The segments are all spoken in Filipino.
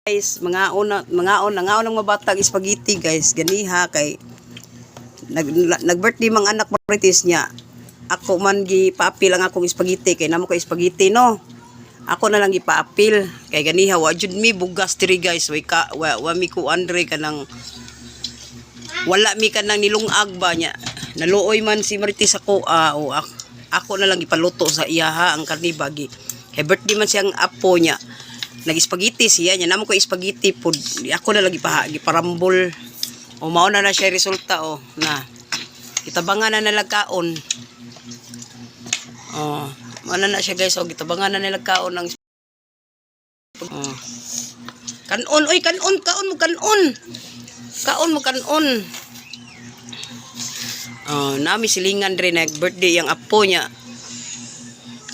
Guys, mga on ng mabatag spaghetti guys, ganiha kay nag-birthday mang anak marites niya. Ako man gi paapil ang akong spaghetti kay namo ko spaghetti no. Ako na lang gipaapil kay ganiha wa jud mi bugas diri guys, wa mi ko andre kanang wala mi kanang nilungag ba niya. Naluoy man si marites ako ako na lang gipaluto sa iyaha ang karni bagi. Kay birthday man siyang apo niya. Nag-spaghetti siya niya namo ko spaghetti pud ako na lagi giparambol o mao na siya resulta na gitabangan na nalagkaon mao na siya guys gitabangan na nalagkaon ang kanon oy kaon nami silingan rin nag birthday yang apo niya.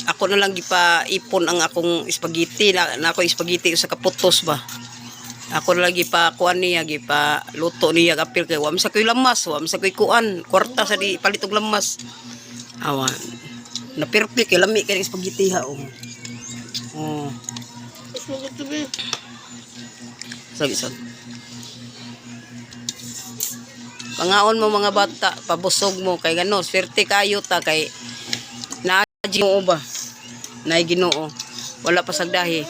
Ako na lang gipa-ipon ang akong spaghetti na ako spaghetti sa kaputos ba. Ako na lang gipa-kuan niya, gipa-luto niya kapil kay wa sa koy lamas, wa sa koy kuan, kwarta sa di palitog lamas. Awan. Na perfect kay lami kay spaghetti ha Sabi. Pangaon mo mga bata, pabusog mo kay gano, swerte kayo ta kay na Ginoo ba? Nay Ginoo. Wala pa sagdahi.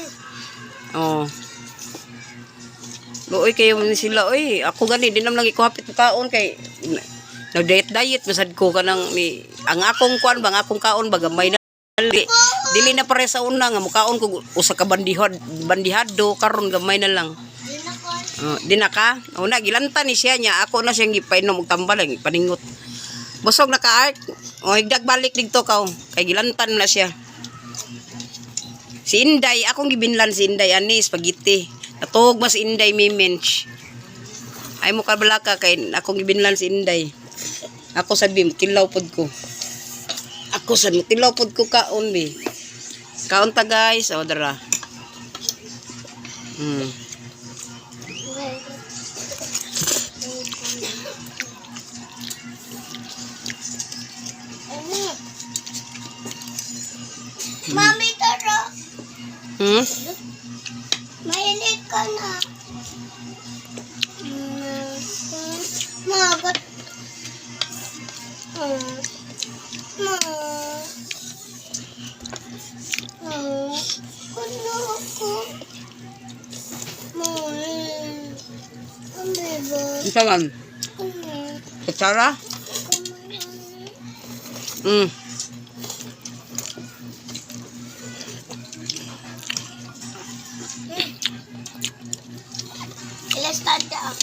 Luoy kayo sila oy. Ako gani di naman lang ikuhapit kaon kay nag-diet masad ko kanang ang akong kuan bang akong kaon ba gamay na dili na pare sa una nga mukaon ko usa ka bandihado karon gamay na lang. Di na ka? Una gilanta ni siya niya ako na siyang gipainom og tambal ang paningot. Busog na ka art. Higdag balik dito ka kay gilantan na siya. Si Inday, akong gibinlan si Inday ani spaghetti. Natug mas Inday mimench. Ay mo kabalaka kay akong gibinlan si Inday. Ako sabi tilaw pod ko. Ako sabi tilaw pod ko kaon bi. Kaon ta guys, dara. Mami, tara. Mainit ka na. Magat. Kuno ako. Isa man. Kutsara? Ilastada.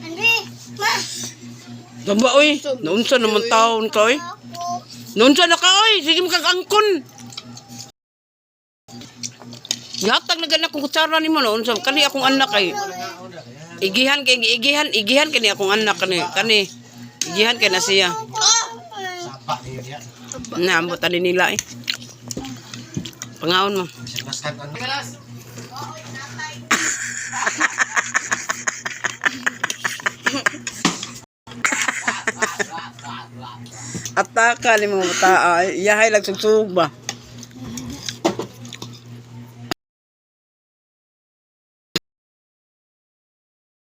Andre, ma. Gamba oy, naunsa naman taon ka oy. Naunsa na ka oy, sige mo kag-angkon. Yatag na gana kong kutsara nimo naunsa kani akong anak ay. Igihan kani akong anak kani. Igihan kay na siya. Naambutan din nila eh. Pangaon mo. Ataka ni mga bata, iyahay lang sugsug ba?